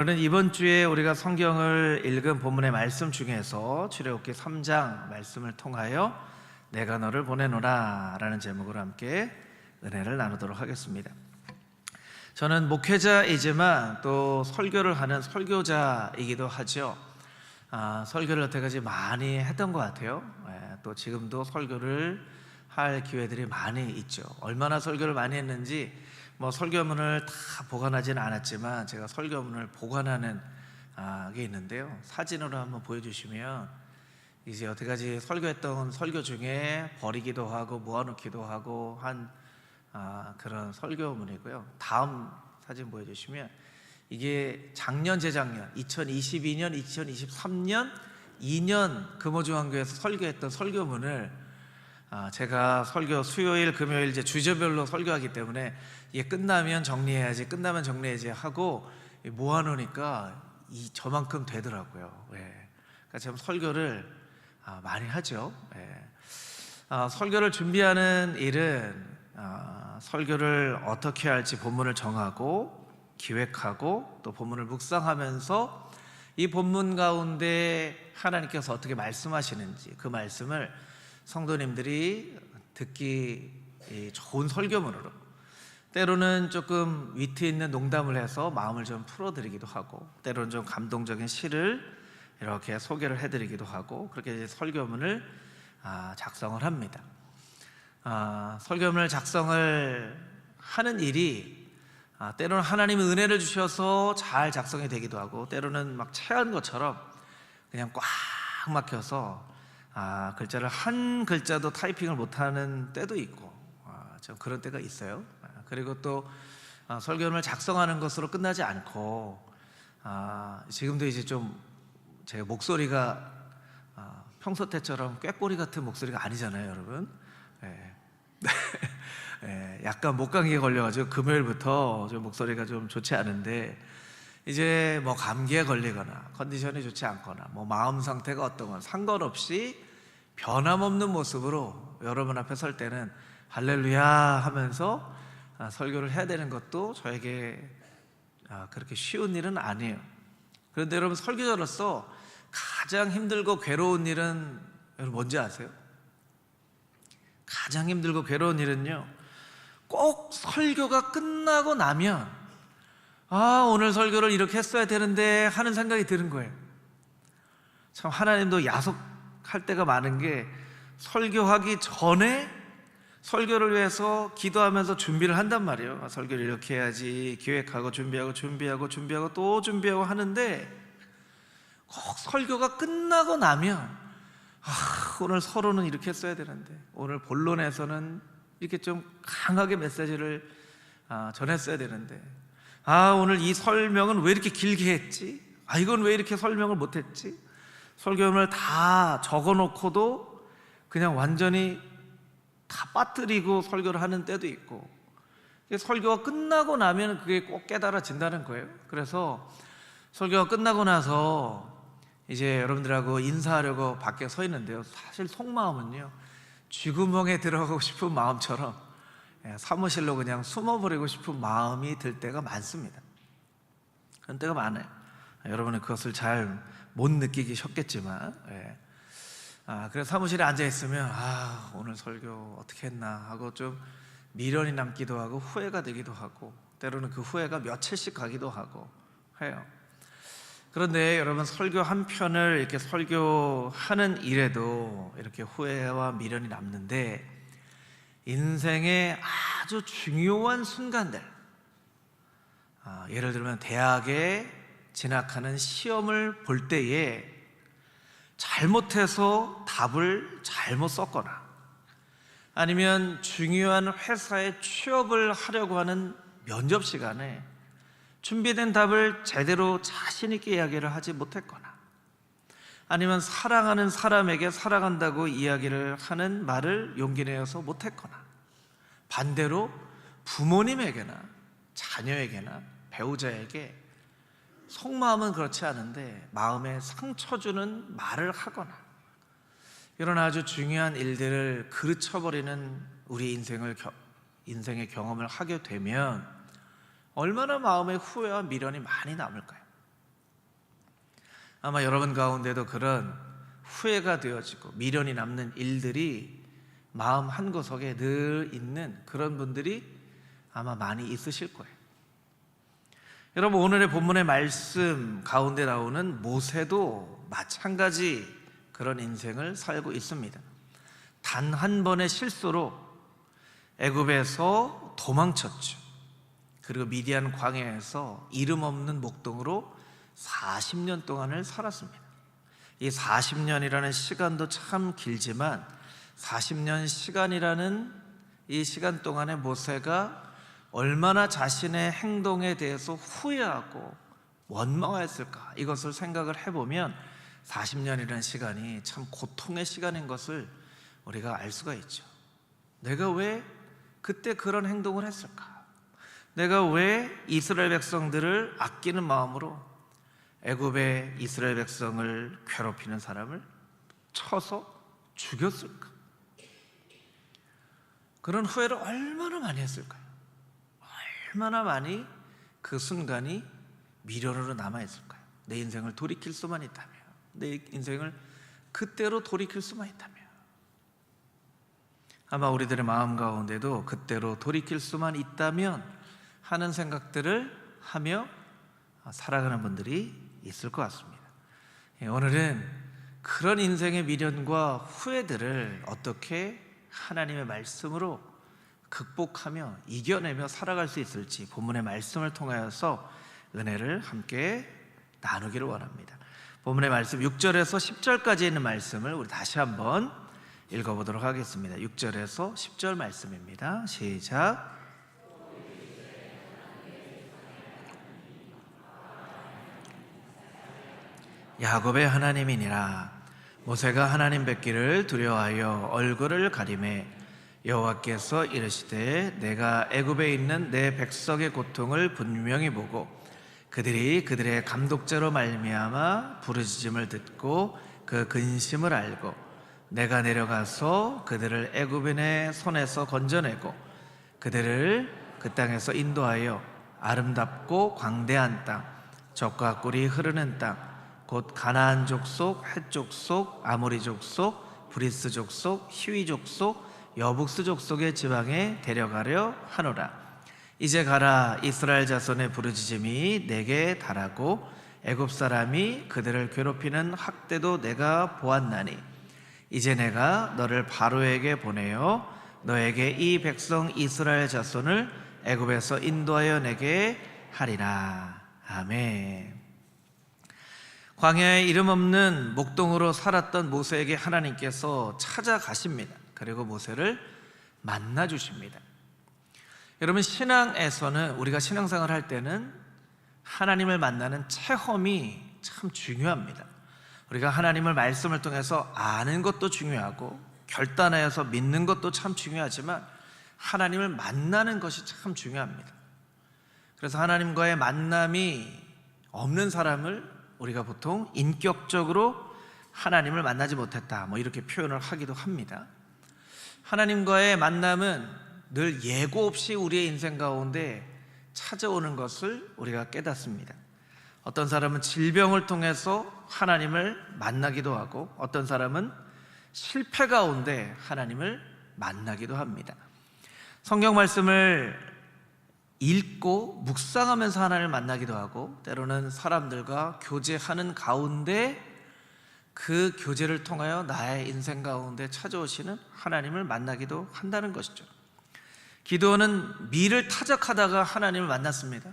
저는 이번 주에 우리가 성경을 읽은 본문의 말씀 중에서 출애굽기 3장 말씀을 통하여 내가 너를 보내노라 라는 제목으로 함께 은혜를 나누도록 하겠습니다. 저는 목회자이지만 또 설교를 하는 설교자이기도 하죠. 설교를 여태까지 많이 했던 것 같아요. 또 지금도 설교를 할 기회들이 많이 있죠. 얼마나 설교를 많이 했는지 설교문을 다 보관하지는 않았지만 제가 설교문을 보관하는 게 있는데요. 사진으로 한번 보여주시면 이제 여태까지 설교했던 설교 중에 버리기도 하고 모아놓기도 하고 한 그런 설교문이고요. 다음 사진 보여주시면 이게 작년 재작년 2022년 2023년 2년 금호중앙교회에서 설교했던 설교문을 제가 설교 수요일 금요일 이제 주제별로 설교하기 때문에 이게 끝나면 정리해야지 하고 모아놓으니까 저만큼 되더라고요. 그러니까 참 설교를 많이 하죠. 설교를 준비하는 일은 설교를 어떻게 할지 본문을 정하고 기획하고 또 본문을 묵상하면서 이 본문 가운데 하나님께서 어떻게 말씀하시는지 그 말씀을 성도님들이 듣기 좋은 설교문으로, 때로는 조금 위트 있는 농담을 해서 마음을 좀 풀어드리기도 하고, 때로는 좀 감동적인 시를 이렇게 소개를 해드리기도 하고, 그렇게 이제 설교문을 작성을 합니다. 설교문을 작성을 하는 일이 때로는 하나님의 은혜를 주셔서 잘 작성이 되기도 하고, 때로는 막 체한 것처럼 그냥 꽉 막혀서 글자를 한 글자도 타이핑을 못하는 때도 있고, 좀 그런 때가 있어요. 그리고 또 설교문을 작성하는 것으로 끝나지 않고, 지금도 이제 좀 제 목소리가 평소 때처럼 꾀꼬리 같은 목소리가 아니잖아요, 여러분. 약간 목감기에 걸려가지고 금요일부터 좀 목소리가 좀 좋지 않은데, 이제 감기에 걸리거나 컨디션이 좋지 않거나 마음 상태가 어떤 건 상관없이 변함없는 모습으로 여러분 앞에 설 때는 할렐루야 하면서 설교를 해야 되는 것도 저에게 그렇게 쉬운 일은 아니에요. 그런데 여러분, 설교자로서 가장 힘들고 괴로운 일은 여러분 뭔지 아세요? 가장 힘들고 괴로운 일은요, 꼭 설교가 끝나고 나면 오늘 설교를 이렇게 했어야 되는데 하는 생각이 드는 거예요. 참 하나님도 야속할 때가 많은 게, 설교하기 전에 설교를 위해서 기도하면서 준비를 한단 말이에요. 설교를 이렇게 해야지 기획하고 준비하고 또 준비하고 하는데, 꼭 설교가 끝나고 나면 오늘 서론은 이렇게 했어야 되는데, 오늘 본론에서는 이렇게 좀 강하게 메시지를 전했어야 되는데, 오늘 이 설명은 왜 이렇게 길게 했지? 이건 왜 이렇게 설명을 못했지? 설교문을 다 적어놓고도 그냥 완전히 다 빠뜨리고 설교를 하는 때도 있고, 설교가 끝나고 나면 그게 꼭 깨달아진다는 거예요. 그래서 설교가 끝나고 나서 이제 여러분들하고 인사하려고 밖에 서 있는데요, 사실 속마음은요, 쥐구멍에 들어가고 싶은 마음처럼 사무실로 그냥 숨어버리고 싶은 마음이 들 때가 많습니다. 그런 때가 많아요. 여러분은 그것을 잘 못 느끼셨겠지만, 그래서 사무실에 앉아있으면 오늘 설교 어떻게 했나 하고 좀 미련이 남기도 하고 후회가 되기도 하고, 때로는 그 후회가 며칠씩 가기도 하고 해요. 그런데 여러분, 설교 한 편을 이렇게 설교하는 일에도 이렇게 후회와 미련이 남는데, 인생의 아주 중요한 순간들, 예를 들면 대학에 진학하는 시험을 볼 때에 잘못해서 답을 잘못 썼거나, 아니면 중요한 회사에 취업을 하려고 하는 면접 시간에 준비된 답을 제대로 자신 있게 이야기를 하지 못했거나, 아니면 사랑하는 사람에게 사랑한다고 이야기를 하는 말을 용기 내어서 못했거나, 반대로 부모님에게나 자녀에게나 배우자에게 속마음은 그렇지 않은데 마음에 상처 주는 말을 하거나, 이런 아주 중요한 일들을 그르쳐버리는 우리 인생의 경험을 하게 되면 얼마나 마음에 후회와 미련이 많이 남을까요? 아마 여러분 가운데도 그런 후회가 되어지고 미련이 남는 일들이 마음 한구석에 늘 있는 그런 분들이 아마 많이 있으실 거예요. 여러분, 오늘의 본문의 말씀 가운데 나오는 모세도 마찬가지 그런 인생을 살고 있습니다. 단 한 번의 실수로 애굽에서 도망쳤죠. 그리고 미디안 광야에서 이름 없는 목동으로 40년 동안을 살았습니다. 이 40년이라는 시간도 참 길지만 40년 시간이라는 이 시간 동안에 모세가 얼마나 자신의 행동에 대해서 후회하고 원망했을까, 이것을 생각을 해보면 40년이라는 시간이 참 고통의 시간인 것을 우리가 알 수가 있죠. 내가 왜 그때 그런 행동을 했을까? 내가 왜 이스라엘 백성들을 아끼는 마음으로 애굽의 이스라엘 백성을 괴롭히는 사람을 쳐서 죽였을까? 그런 후회를 얼마나 많이 했을까요? 얼마나 많이 그 순간이 미련으로 남아있을까요? 내 인생을 돌이킬 수만 있다면, 내 인생을 그때로 돌이킬 수만 있다면, 아마 우리들의 마음 가운데도 그때로 돌이킬 수만 있다면 하는 생각들을 하며 살아가는 분들이 있을 것 같습니다. 오늘은 그런 인생의 미련과 후회들을 어떻게 하나님의 말씀으로 극복하며 이겨내며 살아갈 수 있을지 본문의 말씀을 통하여서 은혜를 함께 나누기를 원합니다. 본문의 말씀 6절에서 10절까지 있는 말씀을 우리 다시 한번 읽어보도록 하겠습니다. 6절에서 10절 말씀입니다. 시작. 야곱의 하나님이니라. 모세가 하나님 뵙기를 두려워하여 얼굴을 가리매 여호와께서 이르시되 내가 애굽에 있는 내 백성의 고통을 분명히 보고 그들이 그들의 감독자로 말미암아 부르짖음을 듣고 그 근심을 알고 내가 내려가서 그들을 애굽인의 손에서 건져내고 그들을 그 땅에서 인도하여 아름답고 광대한 땅, 젖과 꿀이 흐르는 땅, 곧 가나안 족속, 헷 족속, 아모리 족속, 브리스 족속, 히위 족속, 여북스 족속의 지방에 데려가려 하노라. 이제 가라. 이스라엘 자손의 부르짖음이 내게 달하고 애굽 사람이 그들을 괴롭히는 학대도 내가 보았나니 이제 내가 너를 바로에게 보내어 너에게 이 백성 이스라엘 자손을 애굽에서 인도하여 내게 하리라. 아멘. 광야에 이름 없는 목동으로 살았던 모세에게 하나님께서 찾아가십니다. 그리고 모세를 만나 주십니다. 여러분, 신앙에서는 우리가 신앙생활을 할 때는 하나님을 만나는 체험이 참 중요합니다. 우리가 하나님을 말씀을 통해서 아는 것도 중요하고 결단하여서 믿는 것도 참 중요하지만 하나님을 만나는 것이 참 중요합니다. 그래서 하나님과의 만남이 없는 사람을 우리가 보통 인격적으로 하나님을 만나지 못했다, 이렇게 표현을 하기도 합니다. 하나님과의 만남은 늘 예고 없이 우리의 인생 가운데 찾아오는 것을 우리가 깨닫습니다. 어떤 사람은 질병을 통해서 하나님을 만나기도 하고 어떤 사람은 실패 가운데 하나님을 만나기도 합니다. 성경 말씀을 읽고 묵상하면서 하나님을 만나기도 하고 때로는 사람들과 교제하는 가운데 그 교제를 통하여 나의 인생 가운데 찾아오시는 하나님을 만나기도 한다는 것이죠. 기드온은 밀을 타작하다가 하나님을 만났습니다.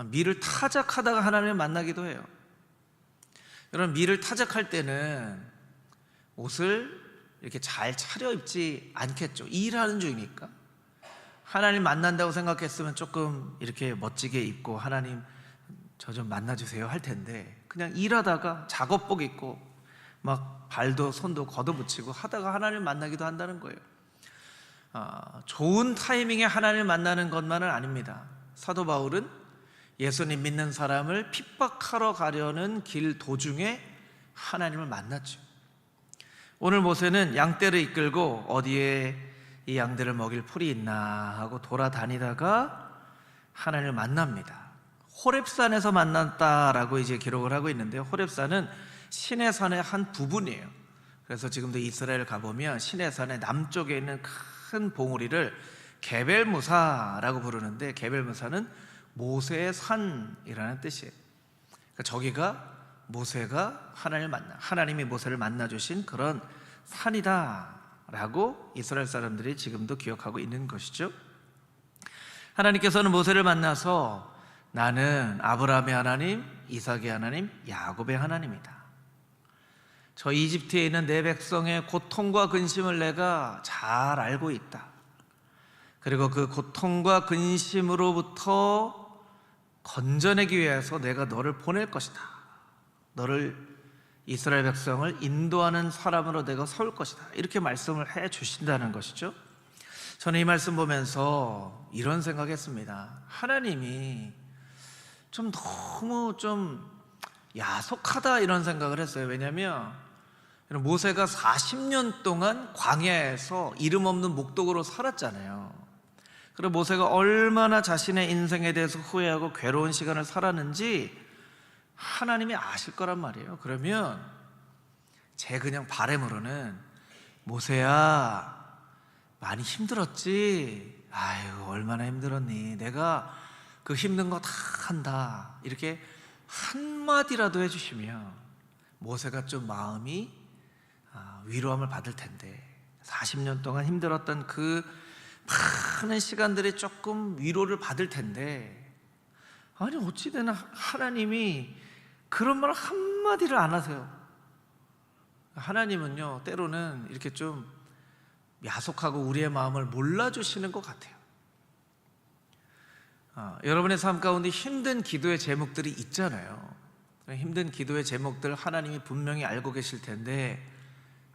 밀을 타작하다가 하나님을 만나기도 해요. 여러분, 밀을 타작할 때는 옷을 이렇게 잘 차려입지 않겠죠. 일하는 중이니까. 하나님 만난다고 생각했으면 조금 이렇게 멋지게 입고 하나님 저 좀 만나주세요 할 텐데 그냥 일하다가 작업복 입고 막 발도 손도 걷어붙이고 하다가 하나님 만나기도 한다는 거예요. 좋은 타이밍에 하나님을 만나는 것만은 아닙니다. 사도 바울은 예수님 믿는 사람을 핍박하러 가려는 길 도중에 하나님을 만났죠. 오늘 모세는 양떼를 이끌고 어디에 이 양들을 먹일 풀이 있나 하고 돌아다니다가 하나님을 만납니다. 호렙산에서 만났다라고 이제 기록을 하고 있는데, 호렙산은 시내산의 한 부분이에요. 그래서 지금도 이스라엘 가보면 시내산의 남쪽에 있는 큰 봉우리를 게벨무사라고 부르는데, 게벨무사는 모세의 산이라는 뜻이에요. 그러니까 저기가 모세가 하나님이 모세를 만나 주신 그런 산이다라고 이스라엘 사람들이 지금도 기억하고 있는 것이죠. 하나님께서는 모세를 만나서 나는 아브라함의 하나님, 이삭의 하나님, 야곱의 하나님이다. 저 이집트에 있는 내 백성의 고통과 근심을 내가 잘 알고 있다. 그리고 그 고통과 근심으로부터 건져내기 위해서 내가 너를 보낼 것이다. 너를, 이스라엘 백성을 인도하는 사람으로 내가 세울 것이다. 이렇게 말씀을 해 주신다는 것이죠. 저는 이 말씀 보면서 이런 생각했습니다. 하나님이 너무 야속하다 이런 생각을 했어요. 왜냐하면 모세가 40년 동안 광야에서 이름 없는 목독으로 살았잖아요. 그리고 모세가 얼마나 자신의 인생에 대해서 후회하고 괴로운 시간을 살았는지 하나님이 아실 거란 말이에요. 그러면 제 그냥 바람으로는, 모세야 많이 힘들었지? 아유, 얼마나 힘들었니? 내가 그 힘든 거 다 한다. 이렇게 한마디라도 해주시면 모세가 좀 마음이 위로함을 받을 텐데, 40년 동안 힘들었던 그 많은 시간들이 조금 위로를 받을 텐데, 아니 어찌되나 하나님이 그런 말 한마디를 안 하세요. 하나님은요, 때로는 이렇게 좀 야속하고 우리의 마음을 몰라주시는 것 같아요. 여러분의 삶 가운데 힘든 기도의 제목들이 있잖아요. 힘든 기도의 제목들 하나님이 분명히 알고 계실 텐데,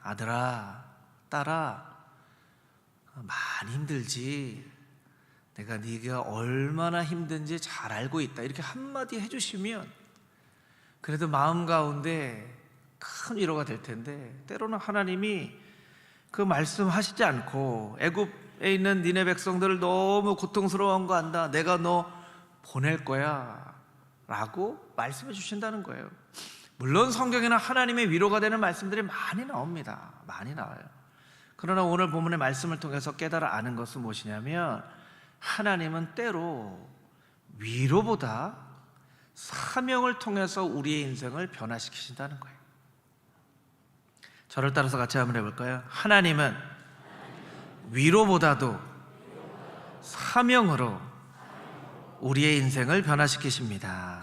아들아, 딸아, 많이 힘들지? 내가 네가 얼마나 힘든지 잘 알고 있다. 이렇게 한마디 해주시면 그래도 마음 가운데 큰 위로가 될 텐데, 때로는 하나님이 그 말씀하시지 않고 애굽에 있는 니네 백성들을 너무 고통스러워한 거 안다. 내가 너 보낼 거야 라고 말씀해 주신다는 거예요. 물론 성경에는 하나님의 위로가 되는 말씀들이 많이 나옵니다. 많이 나와요. 그러나 오늘 본문의 말씀을 통해서 깨달아 아는 것은 무엇이냐면, 하나님은 때로 위로보다 사명을 통해서 우리의 인생을 변화시키신다는 거예요. 저를 따라서 같이 한번 해볼까요? 하나님은 위로보다도 사명으로 우리의 인생을 변화시키십니다.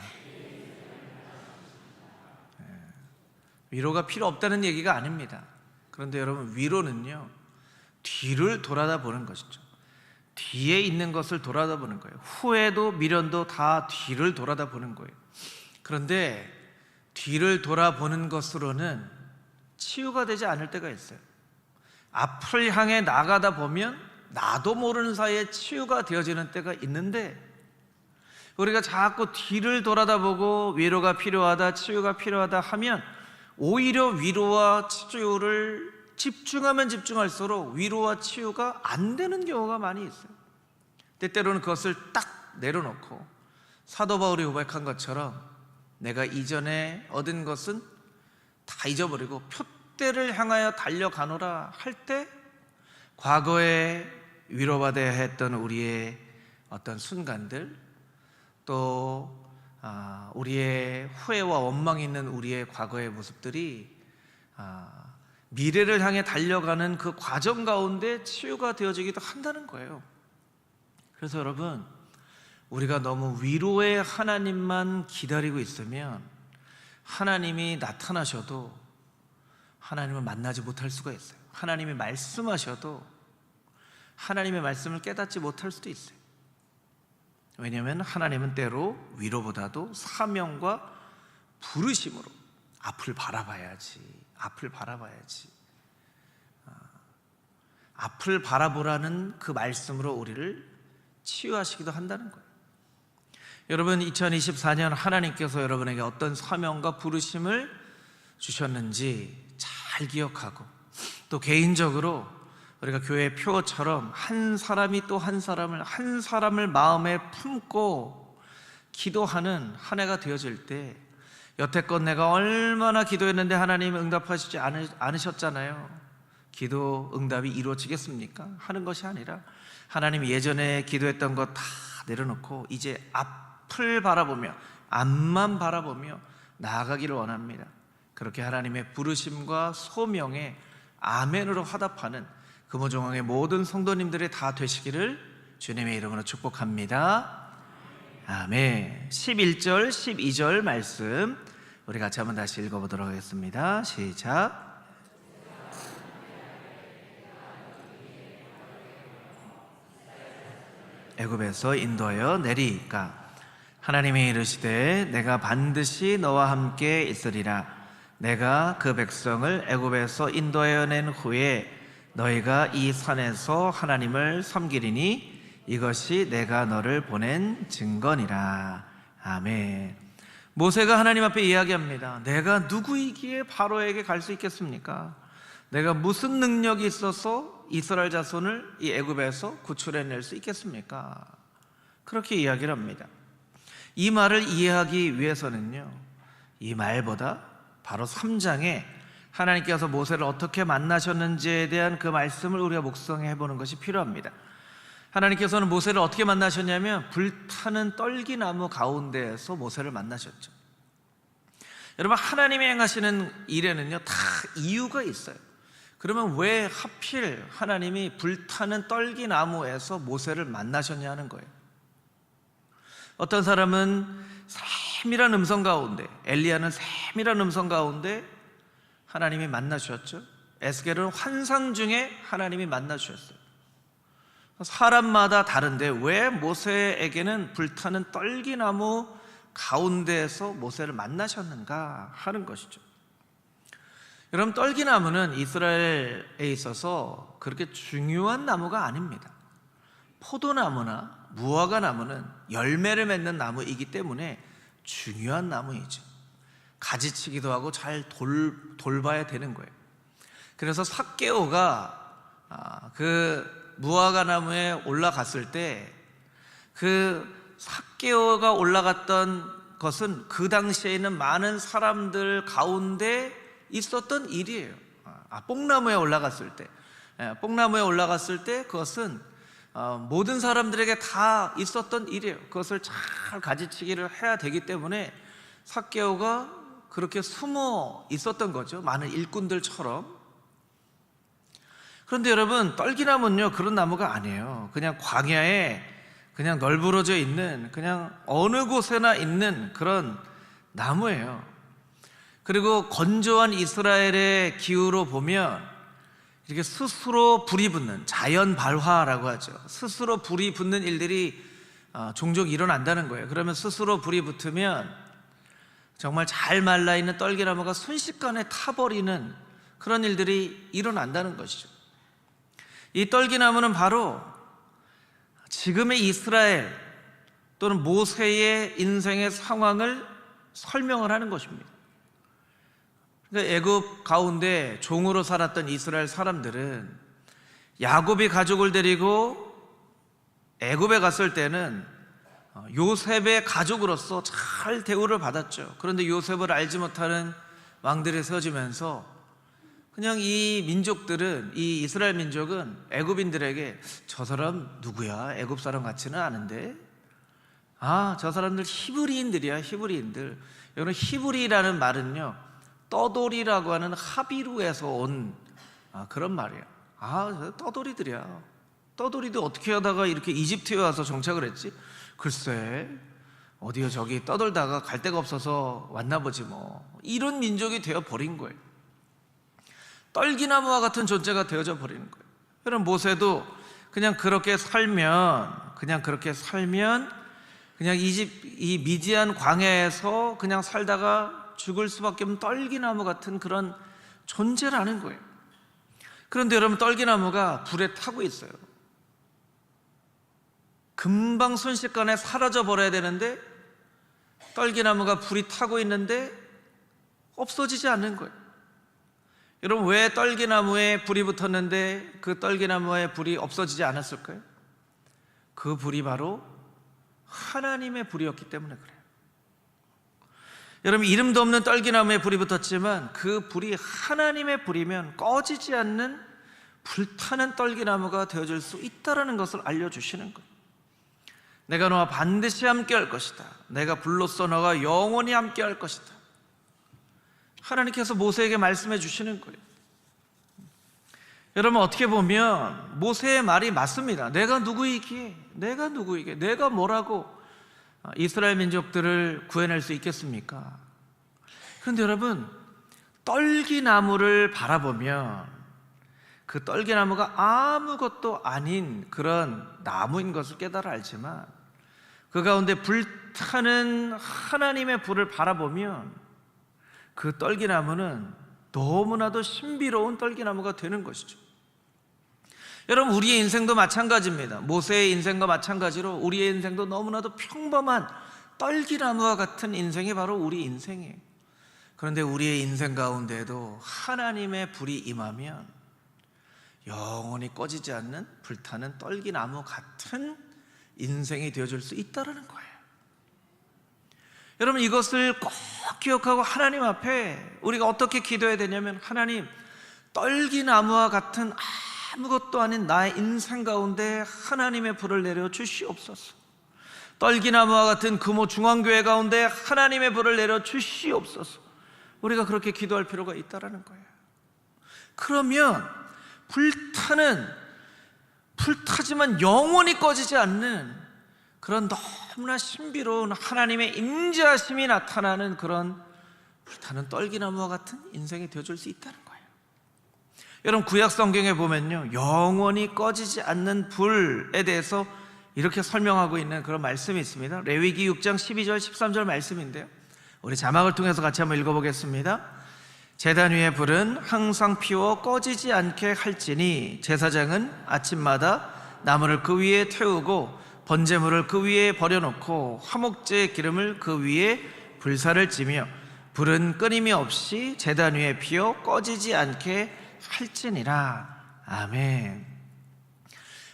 위로가 필요 없다는 얘기가 아닙니다. 그런데 여러분, 위로는요, 뒤를 돌아다보는 것이죠. 뒤에 있는 것을 돌아다보는 거예요. 후회도 미련도 다 뒤를 돌아다보는 거예요. 그런데 뒤를 돌아보는 것으로는 치유가 되지 않을 때가 있어요. 앞을 향해 나가다 보면 나도 모르는 사이에 치유가 되어지는 때가 있는데, 우리가 자꾸 뒤를 돌아다보고 위로가 필요하다, 치유가 필요하다 하면 오히려 위로와 치유를 집중하면 집중할수록 위로와 치유가 안 되는 경우가 많이 있어요. 때때로는 그것을 딱 내려놓고 사도 바울이 고백한 것처럼 내가 이전에 얻은 것은 다 잊어버리고 표대를 향하여 달려가노라 할 때, 과거에 위로받아야 했던 우리의 어떤 순간들, 또 우리의 후회와 원망이 있는 우리의 과거의 모습들이 미래를 향해 달려가는 그 과정 가운데 치유가 되어지기도 한다는 거예요. 그래서 여러분, 우리가 너무 위로의 하나님만 기다리고 있으면 하나님이 나타나셔도 하나님을 만나지 못할 수가 있어요. 하나님이 말씀하셔도 하나님의 말씀을 깨닫지 못할 수도 있어요. 왜냐하면 하나님은 때로 위로보다도 사명과 부르심으로 앞을 바라봐야지, 앞을 바라봐야지, 앞을 바라보라는 그 말씀으로 우리를 치유하시기도 한다는 거예요. 여러분, 2024년 하나님께서 여러분에게 어떤 사명과 부르심을 주셨는지 잘 기억하고, 또 개인적으로 우리가 교회 표처럼 한 사람이 또 한 사람을 마음에 품고 기도하는 한 해가 되어질 때 여태껏 내가 얼마나 기도했는데 하나님 응답하시지 않으셨잖아요. 기도 응답이 이루어지겠습니까? 하는 것이 아니라 하나님 예전에 기도했던 것 다 내려놓고 이제 앞을 바라보며 앞만 바라보며 나아가기를 원합니다. 그렇게 하나님의 부르심과 소명에 아멘으로 화답하는 금호종항의 모든 성도님들이 다 되시기를 주님의 이름으로 축복합니다. 아멘. 11절 12절 말씀 우리 같이 한번 다시 읽어보도록 하겠습니다. 시작. 애굽에서 인도하여 내리까 하나님이 이르시되 내가 반드시 너와 함께 있으리라. 내가 그 백성을 애굽에서 인도하여 낸 후에 너희가 이 산에서 하나님을 섬기리니 이것이 내가 너를 보낸 증거니라. 아멘. 모세가 하나님 앞에 이야기합니다. 내가 누구이기에 바로에게 갈 수 있겠습니까? 내가 무슨 능력이 있어서 이스라엘 자손을 이 애굽에서 구출해낼 수 있겠습니까? 그렇게 이야기를 합니다. 이 말을 이해하기 위해서는요, 이 말보다 바로 3장에 하나님께서 모세를 어떻게 만나셨는지에 대한 그 말씀을 우리가 묵상해 보는 것이 필요합니다. 하나님께서는 모세를 어떻게 만나셨냐면 불타는 떨기나무 가운데에서 모세를 만나셨죠. 여러분, 하나님이 행하시는 일에는요 다 이유가 있어요. 그러면 왜 하필 하나님이 불타는 떨기나무에서 모세를 만나셨냐 하는 거예요. 어떤 사람은 세밀한 음성 가운데, 엘리야는 세밀한 음성 가운데 하나님이 만나주셨죠. 에스겔은 환상 중에 하나님이 만나주셨어요. 사람마다 다른데 왜 모세에게는 불타는 떨기나무 가운데에서 모세를 만나셨는가 하는 것이죠. 여러분, 떨기나무는 이스라엘에 있어서 그렇게 중요한 나무가 아닙니다. 포도나무나 무화과나무는 열매를 맺는 나무이기 때문에 중요한 나무이죠. 가지치기도 하고 잘 돌봐야 되는 거예요. 그래서 삭개오가 그 무화과나무에 올라갔을 때 그 삭개오가 올라갔던 것은 그 당시에 있는 많은 사람들 가운데 있었던 일이에요. 뽕나무에 올라갔을 때, 뽕나무에 올라갔을 때 그것은 모든 사람들에게 다 있었던 일이에요. 그것을 잘 가지치기를 해야 되기 때문에 삭개오가 그렇게 숨어 있었던 거죠. 많은 일꾼들처럼. 그런데 여러분, 떨기나무는요 그런 나무가 아니에요. 그냥 광야에 그냥 널브러져 있는, 그냥 어느 곳에나 있는 그런 나무예요. 그리고 건조한 이스라엘의 기후로 보면 이렇게 스스로 불이 붙는, 자연 발화라고 하죠. 스스로 불이 붙는 일들이 종종 일어난다는 거예요. 그러면 스스로 불이 붙으면 정말 잘 말라있는 떨기나무가 순식간에 타버리는 그런 일들이 일어난다는 것이죠. 이 떨기나무는 바로 지금의 이스라엘 또는 모세의 인생의 상황을 설명을 하는 것입니다. 그러니까 애굽 가운데 종으로 살았던 이스라엘 사람들은 야곱이 가족을 데리고 애굽에 갔을 때는 요셉의 가족으로서 잘 대우를 받았죠. 그런데 요셉을 알지 못하는 왕들이 세워지면서 그냥 이 민족들은, 이 이스라엘 민족은 애굽인들에게 저 사람 누구야? 애굽 사람 같지는 않은데, 저 사람들 히브리인들이야, 히브리인들. 여러분, 히브리라는 말은요 떠돌이라고 하는 하비루에서 온 그런 말이에요. 떠돌이들이야. 떠돌이도 어떻게 하다가 이렇게 이집트에 와서 정착을 했지? 글쎄, 어디요 저기 떠돌다가 갈 데가 없어서 왔나 보지 뭐. 이런 민족이 되어버린 거예요. 떨기나무와 같은 존재가 되어져 버리는 거예요. 여러분, 모세도 그냥 그렇게 살면 그냥 이 미디안 광야에서 그냥 살다가 죽을 수밖에 없는 떨기나무 같은 그런 존재라는 거예요. 그런데 여러분, 떨기나무가 불에 타고 있어요. 금방 순식간에 사라져 버려야 되는데 떨기나무가 불이 타고 있는데 없어지지 않는 거예요. 여러분, 왜 떨기나무에 불이 붙었는데 그 떨기나무에 불이 없어지지 않았을까요? 그 불이 바로 하나님의 불이었기 때문에 그래요. 여러분, 이름도 없는 떨기나무에 불이 붙었지만 그 불이 하나님의 불이면 꺼지지 않는 불타는 떨기나무가 되어줄 수 있다는 것을 알려주시는 거예요. 내가 너와 반드시 함께 할 것이다. 내가 불로써 너가 영원히 함께 할 것이다. 하나님께서 모세에게 말씀해 주시는 거예요. 여러분, 어떻게 보면 모세의 말이 맞습니다. 내가 누구이기에, 내가 뭐라고 이스라엘 민족들을 구해낼 수 있겠습니까? 그런데 여러분, 떨기나무를 바라보면 그 떨기나무가 아무것도 아닌 그런 나무인 것을 깨달아 알지만 그 가운데 불타는 하나님의 불을 바라보면 그 떨기나무는 너무나도 신비로운 떨기나무가 되는 것이죠. 여러분, 우리의 인생도 마찬가지입니다. 모세의 인생과 마찬가지로 우리의 인생도 너무나도 평범한 떨기나무와 같은 인생이 바로 우리 인생이에요. 그런데 우리의 인생 가운데에도 하나님의 불이 임하면 영원히 꺼지지 않는 불타는 떨기나무 같은 인생이 되어줄 수 있다는 거예요. 여러분, 이것을 꼭 기억하고 하나님 앞에 우리가 어떻게 기도해야 되냐면, 하나님, 떨기나무와 같은 아무것도 아닌 나의 인생 가운데 하나님의 불을 내려 주시옵소서. 떨기나무와 같은 금호 중앙교회 가운데 하나님의 불을 내려 주시옵소서. 우리가 그렇게 기도할 필요가 있다는 거예요. 그러면 불타지만 영원히 꺼지지 않는 그런 너무나 신비로운 하나님의 임재하심이 나타나는 그런 불타는 떨기나무와 같은 인생이 되어줄 수 있다는 거예요. 여러분, 구약 성경에 보면요, 영원히 꺼지지 않는 불에 대해서 이렇게 설명하고 있는 그런 말씀이 있습니다. 레위기 6장 12절 13절 말씀인데요, 우리 자막을 통해서 같이 한번 읽어보겠습니다. 제단 위의 불은 항상 피워 꺼지지 않게 할지니 제사장은 아침마다 나무를 그 위에 태우고 번제물을 그 위에 버려놓고 화목제의 기름을 그 위에 불사를 찌며 불은 끊임이 없이 제단 위에 피어 꺼지지 않게 할지니라. 아멘.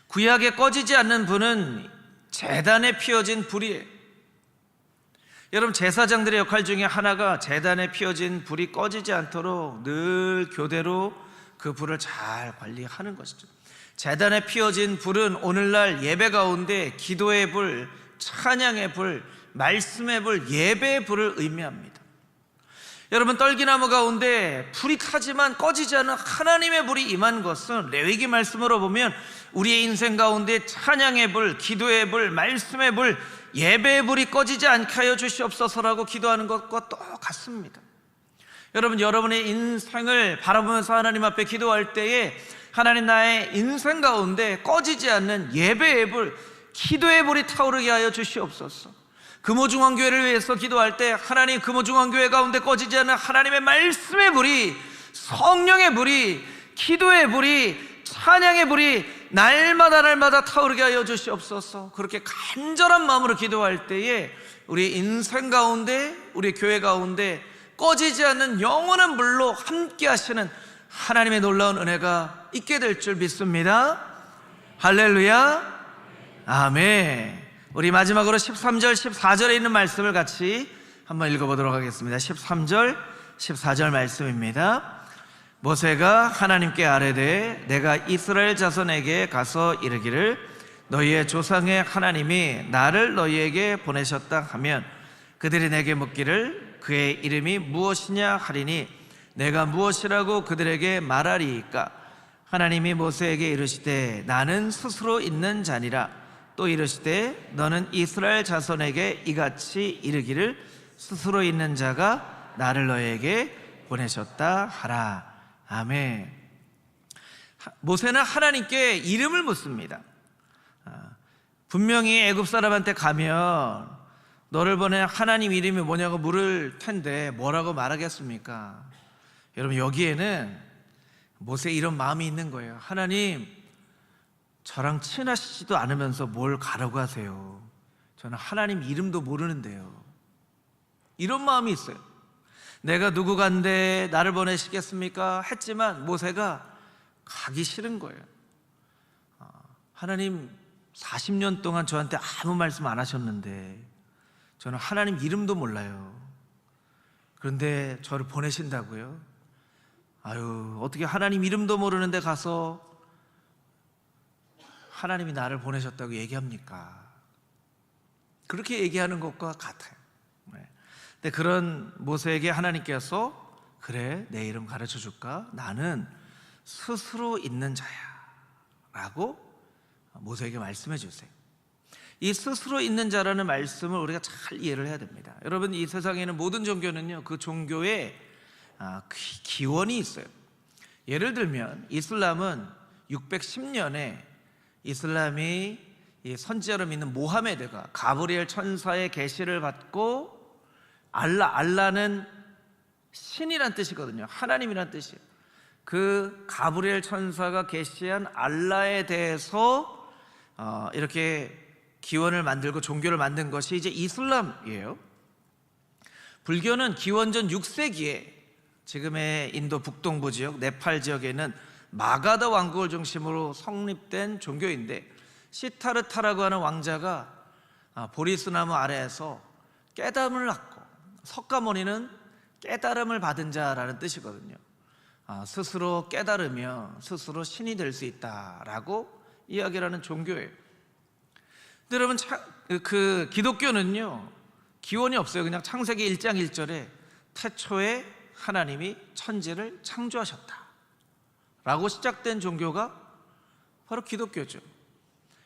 구약에 꺼지지 않는 불은 제단에 피어진 불이에요. 여러분, 제사장들의 역할 중에 하나가 제단에 피어진 불이 꺼지지 않도록 늘 교대로 그 불을 잘 관리하는 것이죠. 제단에 피어진 불은 오늘날 예배 가운데 기도의 불, 찬양의 불, 말씀의 불, 예배의 불을 의미합니다. 여러분, 떨기나무 가운데 불이 타지만 꺼지지 않은 하나님의 불이 임한 것은 레위기 말씀으로 보면 우리의 인생 가운데 찬양의 불, 기도의 불, 말씀의 불, 예배의 불이 꺼지지 않게 하여 주시옵소서라고 기도하는 것과 똑같습니다. 여러분, 여러분의 인생을 바라보면서 하나님 앞에 기도할 때에 하나님, 나의 인생 가운데 꺼지지 않는 예배의 불, 기도의 불이 타오르게 하여 주시옵소서. 금호중앙교회를 위해서 기도할 때 하나님, 금호중앙교회 가운데 꺼지지 않는 하나님의 말씀의 불이, 성령의 불이, 기도의 불이, 찬양의 불이 날마다 타오르게 하여 주시옵소서. 그렇게 간절한 마음으로 기도할 때에 우리 인생 가운데, 우리 교회 가운데 꺼지지 않는 영원한 불로 함께 하시는 하나님의 놀라운 은혜가 있게 될 줄 믿습니다. 할렐루야, 아멘. 우리 마지막으로 13절, 14절에 있는 말씀을 같이 한번 읽어보도록 하겠습니다. 13절, 14절 말씀입니다. 모세가 하나님께 아뢰되 내가 이스라엘 자손에게 가서 이르기를 너희의 조상의 하나님이 나를 너희에게 보내셨다 하면 그들이 내게 묻기를 그의 이름이 무엇이냐 하리니 내가 무엇이라고 그들에게 말하리이까? 하나님이 모세에게 이르시되 나는 스스로 있는 자니라. 또 이르시되 너는 이스라엘 자손에게 이같이 이르기를 스스로 있는 자가 나를 너희에게 보내셨다 하라. 아멘. 모세는 하나님께 이름을 묻습니다. 분명히 애굽 사람한테 가면 너를 보낸 하나님 이름이 뭐냐고 물을 텐데 뭐라고 말하겠습니까? 여러분, 여기에는 모세 이런 마음이 있는 거예요. 하나님, 저랑 친하시지도 않으면서 뭘 가라고 하세요? 저는 하나님 이름도 모르는데요. 이런 마음이 있어요. 내가 누구 간데 나를 보내시겠습니까? 했지만 모세가 가기 싫은 거예요. 하나님, 40년 동안 저한테 아무 말씀 안 하셨는데 저는 하나님 이름도 몰라요. 그런데 저를 보내신다고요? 아유, 어떻게 하나님 이름도 모르는데 가서 하나님이 나를 보내셨다고 얘기합니까? 그렇게 얘기하는 것과 같아요. 근데 그런 모세에게 하나님께서 그래, 내 이름 가르쳐 줄까? 나는 스스로 있는 자야 라고 모세에게 말씀해 주세요. 이 스스로 있는 자라는 말씀을 우리가 잘 이해를 해야 됩니다. 여러분, 이 세상에 있는 모든 종교는요, 그 종교에 기원이 있어요. 예를 들면 이슬람은 610년에 이슬람이 선지자로 믿는 모하메드가 가브리엘 천사의 계시를 받고 알라는 신이란 뜻이거든요. 하나님이란 뜻이에요. 그 가브리엘 천사가 계시한 알라에 대해서 이렇게 기원을 만들고 종교를 만든 것이 이제 이슬람이에요. 불교는 기원전 6세기에 지금의 인도 북동부 지역, 네팔 지역에는 마가다 왕국을 중심으로 성립된 종교인데, 시타르타라고 하는 왕자가 보리수나무 아래에서 깨달음을 얻고, 석가모니는 깨달음을 받은 자라는 뜻이거든요. 스스로 깨달으며 스스로 신이 될 수 있다라고 이야기를 하는 종교예요. 근데 여러분, 그 기독교는요, 기원이 없어요. 그냥 창세기 1장 1절에 태초에 하나님이 천지를 창조하셨다 라고 시작된 종교가 바로 기독교죠.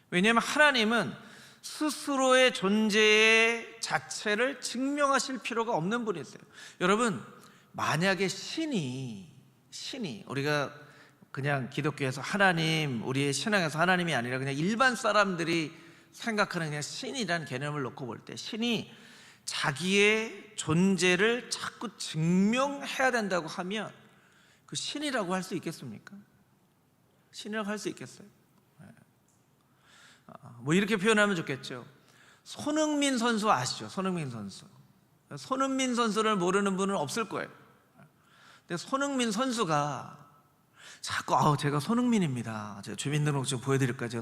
왜냐하면 하나님은 스스로의 존재 자체를 증명하실 필요가 없는 분이세요. 여러분, 만약에 신이 우리가 그냥 기독교에서 하나님, 우리의 신앙에서 하나님이 아니라 그냥 일반 사람들이 생각하는 그냥 신이라는 개념을 놓고 볼 때, 신이 자기의 존재를 자꾸 증명해야 된다고 하면 그 신이라고 할 수 있겠습니까? 신이라고 할 수 있겠어요? 뭐 이렇게 표현하면 좋겠죠. 손흥민 선수 아시죠? 손흥민 선수를 모르는 분은 없을 거예요. 근데 손흥민 선수가 자꾸 제가 손흥민입니다. 제가 주민등록 좀 보여드릴까요? 제가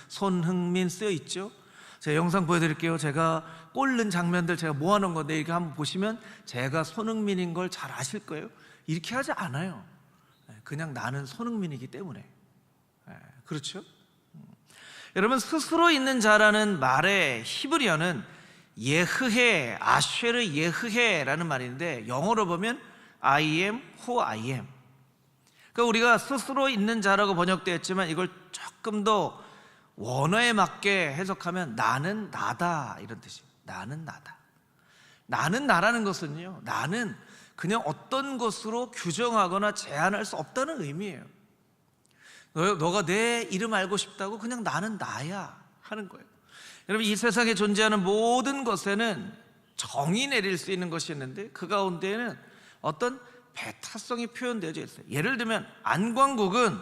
손흥민 쓰여 있죠? 제가 영상 보여드릴게요. 제가 골 넣은 장면들 제가 모아놓은 건데, 이렇게 한번 보시면 제가 손흥민인 걸 잘 아실 거예요. 이렇게 하지 않아요. 그냥 나는 손흥민이기 때문에. 그렇죠? 여러분, 스스로 있는 자라는 말의 히브리어는 예흐해, 아쉐르 예흐해라는 말인데, 영어로 보면 I am who I am. 그러니까 우리가 스스로 있는 자라고 번역되어 있지만 이걸 조금 더 원어에 맞게 해석하면 나는 나다, 이런 뜻이에요. 나는 나다. 나는 나라는 것은요, 나는 그냥 어떤 것으로 규정하거나 제한할 수 없다는 의미예요. 너가 내 이름 알고 싶다고? 그냥 나는 나야 하는 거예요. 여러분, 이 세상에 존재하는 모든 것에는 정의 내릴 수 있는 것이 있는데, 그 가운데에는 어떤 배타성이 표현되어 있어요. 예를 들면 안광국은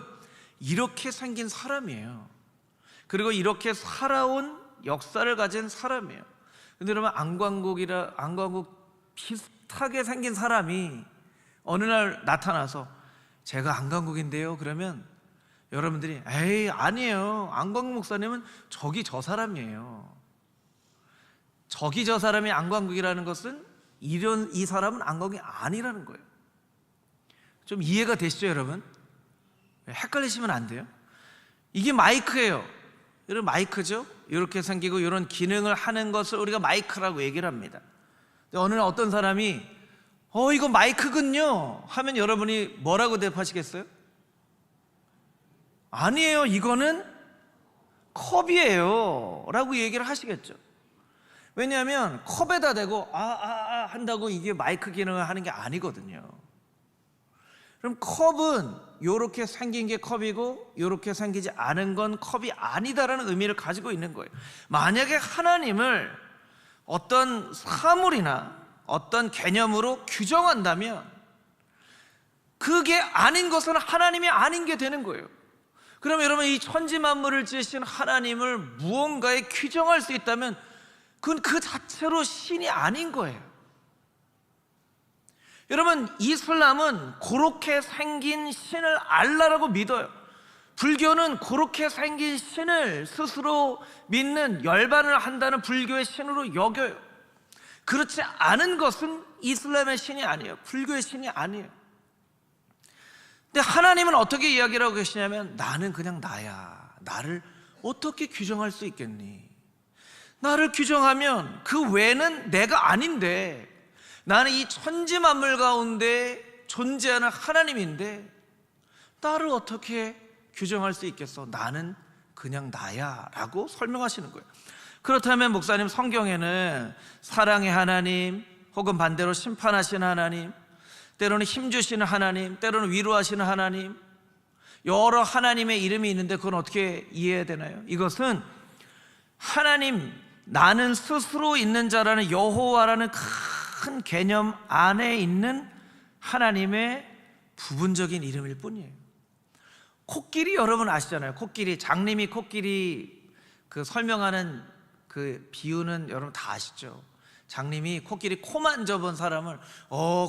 이렇게 생긴 사람이에요. 그리고 이렇게 살아온 역사를 가진 사람이에요. 근데 여러분, 안광국 비슷하게 생긴 사람이 어느 날 나타나서 제가 안광국인데요 그러면 여러분들이 에이 아니에요, 안광국 목사님은 저기 저 사람이에요. 저기 저 사람이 안광국이라는 것은 이 사람은 안광국이 아니라는 거예요. 좀 이해가 되시죠, 여러분? 헷갈리시면 안 돼요. 이게 마이크예요. 여러분, 마이크죠? 이렇게 생기고 이런 기능을 하는 것을 우리가 마이크라고 얘기를 합니다. 어느 날 어떤 사람이 이거 마이크군요 하면 여러분이 뭐라고 대답하시겠어요? 아니에요, 이거는 컵이에요 라고 얘기를 하시겠죠. 왜냐하면 컵에다 대고 한다고 이게 마이크 기능을 하는 게 아니거든요. 그럼 컵은 이렇게 생긴 게 컵이고 이렇게 생기지 않은 건 컵이 아니다라는 의미를 가지고 있는 거예요. 만약에 하나님을 어떤 사물이나 어떤 개념으로 규정한다면 그게 아닌 것은 하나님이 아닌 게 되는 거예요. 그럼 여러분, 이 천지 만물을 지으신 하나님을 무언가에 규정할 수 있다면 그건 그 자체로 신이 아닌 거예요. 여러분, 이슬람은 그렇게 생긴 신을 알라라고 믿어요. 불교는 그렇게 생긴 신을 스스로 믿는, 열반을 한다는 불교의 신으로 여겨요. 그렇지 않은 것은 이슬람의 신이 아니에요. 불교의 신이 아니에요. 근데 하나님은 어떻게 이야기를 하고 계시냐면, 나는 그냥 나야. 나를 어떻게 규정할 수 있겠니? 나를 규정하면 그 외는 내가 아닌데, 나는 이 천지 만물 가운데 존재하는 하나님인데 나를 어떻게 규정할 수 있겠어? 나는 그냥 나야 라고 설명하시는 거예요. 그렇다면 목사님, 성경에는 사랑의 하나님, 혹은 반대로 심판하시는 하나님, 때로는 힘주시는 하나님, 때로는 위로하시는 하나님, 여러 하나님의 이름이 있는데 그건 어떻게 이해해야 되나요? 이것은 하나님, 나는 스스로 있는 자라는 여호와라는 큰 개념 안에 있는 하나님의 부분적인 이름일 뿐이에요. 코끼리 여러분 아시잖아요. 코끼리, 장님이 코끼리 그 설명하는 그 비유는 여러분 다 아시죠? 장님이 코끼리 코 만져본 사람은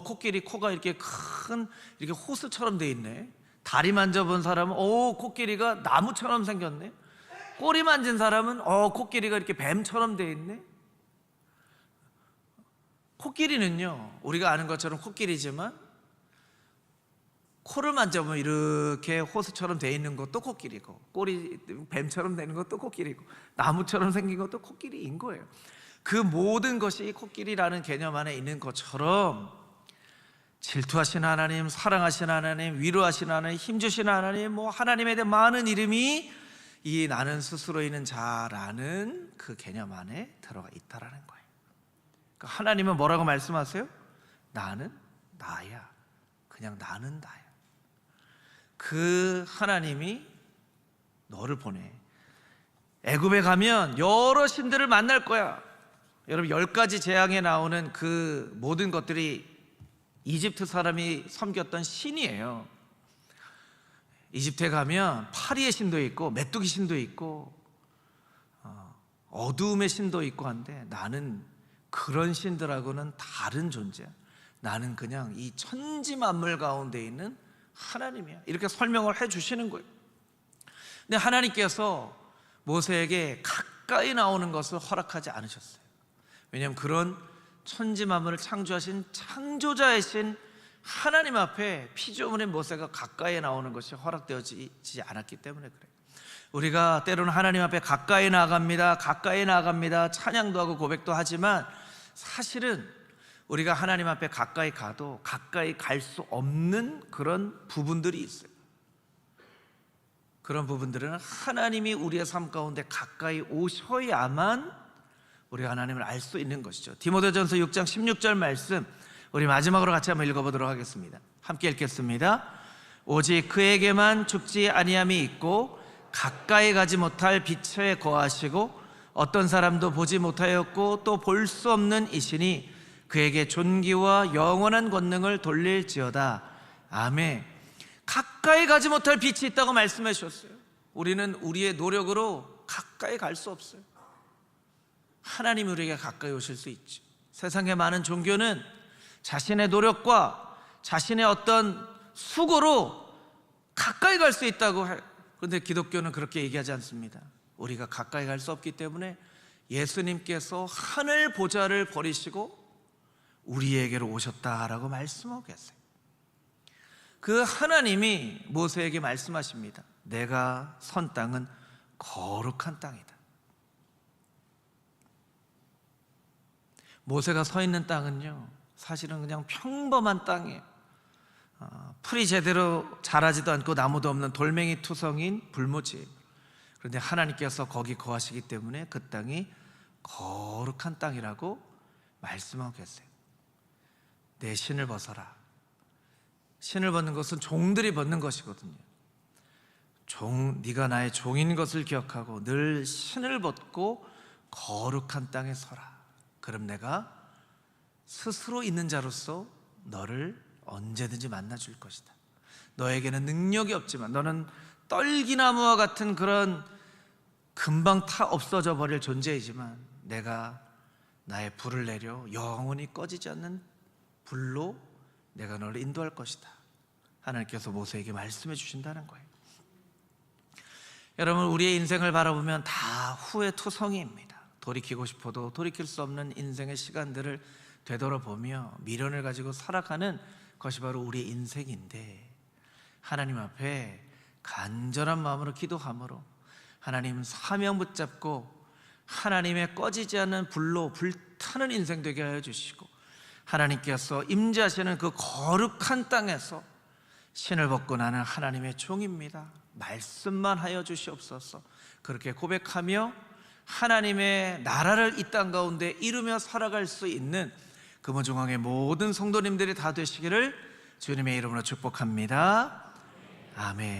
코끼리 코가 이렇게 큰 이렇게 호수처럼 돼 있네. 다리 만져본 사람은 코끼리가 나무처럼 생겼네. 꼬리 만진 사람은 코끼리가 이렇게 뱀처럼 돼 있네. 코끼리는요, 우리가 아는 것처럼 코끼리지만 코를 만져보면 이렇게 호수처럼 돼 있는 것도 코끼리고, 꼬리 뱀처럼 되는 것도 코끼리고, 나무처럼 생긴 것도 코끼리인 거예요. 그 모든 것이 코끼리라는 개념 안에 있는 것처럼 질투하시는 하나님, 사랑하시는 하나님, 위로하시는 하나님, 힘주시는 하나님, 하나님에 대한 많은 이름이 이 나는 스스로 있는 자라는 그 개념 안에 들어가 있다라는 거예요. 그러니까 하나님은 뭐라고 말씀하세요? 나는 나야. 그냥 나는 나야. 그 하나님이 너를 보내. 애굽에 가면 여러 신들을 만날 거야. 여러분, 10가지 재앙에 나오는 그 모든 것들이 이집트 사람이 섬겼던 신이에요. 이집트에 가면 파리의 신도 있고 메뚜기 신도 있고 어두움의 신도 있고 한데, 나는 그런 신들하고는 다른 존재야. 나는 그냥 이 천지 만물 가운데 있는 하나님이야. 이렇게 설명을 해주시는 거예요. 근데 하나님께서 모세에게 가까이 나오는 것을 허락하지 않으셨어요. 왜냐하면 그런 천지 만물을 창조하신 창조자이신 하나님 앞에 피조물의 모세가 가까이 나오는 것이 허락되어지지 않았기 때문에 그래요. 우리가 때로는 하나님 앞에 가까이 나아갑니다. 찬양도 하고 고백도 하지만 사실은 우리가 하나님 앞에 가까이 가도 가까이 갈 수 없는 그런 부분들이 있어요. 그런 부분들은 하나님이 우리의 삶 가운데 가까이 오셔야만 우리가 하나님을 알 수 있는 것이죠. 디모데전서 6장 16절 말씀, 우리 마지막으로 같이 한번 읽어보도록 하겠습니다. 함께 읽겠습니다. 오직 그에게만 죽지 아니함이 있고 가까이 가지 못할 빛에 거하시고 어떤 사람도 보지 못하였고 또 볼 수 없는 이시니 그에게 존귀와 영원한 권능을 돌릴지어다. 아멘. 가까이 가지 못할 빛이 있다고 말씀해 주셨어요. 우리는 우리의 노력으로 가까이 갈 수 없어요. 하나님이 우리에게 가까이 오실 수 있죠. 세상의 많은 종교는 자신의 노력과 자신의 어떤 수고로 가까이 갈 수 있다고 해요. 그런데 기독교는 그렇게 얘기하지 않습니다. 우리가 가까이 갈 수 없기 때문에 예수님께서 하늘 보좌를 버리시고 우리에게로 오셨다라고 말씀하고 계세요. 그 하나님이 모세에게 말씀하십니다. 내가 선 땅은 거룩한 땅이다. 모세가 서 있는 땅은요, 사실은 그냥 평범한 땅이에요. 풀이 제대로 자라지도 않고 나무도 없는 돌멩이 투성인 불모지예요. 그런데 하나님께서 거기 거하시기 때문에 그 땅이 거룩한 땅이라고 말씀하고 계세요. 내 신을 벗어라. 신을 벗는 것은 종들이 벗는 것이거든요. 네가 나의 종인 것을 기억하고 늘 신을 벗고 거룩한 땅에 서라. 그럼 내가 스스로 있는 자로서 너를 언제든지 만나줄 것이다. 너에게는 능력이 없지만, 너는 떨기나무와 같은 그런 금방 타 없어져 버릴 존재이지만, 내가 나의 불을 내려 영원히 꺼지지 않는 불로 내가 너를 인도할 것이다. 하나님께서 모세에게 말씀해 주신다는 거예요. 여러분, 우리의 인생을 바라보면 다 후회투성이입니다. 돌이키고 싶어도 돌이킬 수 없는 인생의 시간들을 되돌아보며 미련을 가지고 살아가는 것이 바로 우리의 인생인데, 하나님 앞에 간절한 마음으로 기도함으로 하나님 사명 붙잡고 하나님의 꺼지지 않는 불로 불타는 인생 되게 하여 주시고, 하나님께서 임재하시는 그 거룩한 땅에서 신을 벗고 나는 하나님의 종입니다, 말씀만 하여 주시옵소서. 그렇게 고백하며 하나님의 나라를 이 땅 가운데 이루며 살아갈 수 있는 금호중앙의 모든 성도님들이 다 되시기를 주님의 이름으로 축복합니다. 아멘.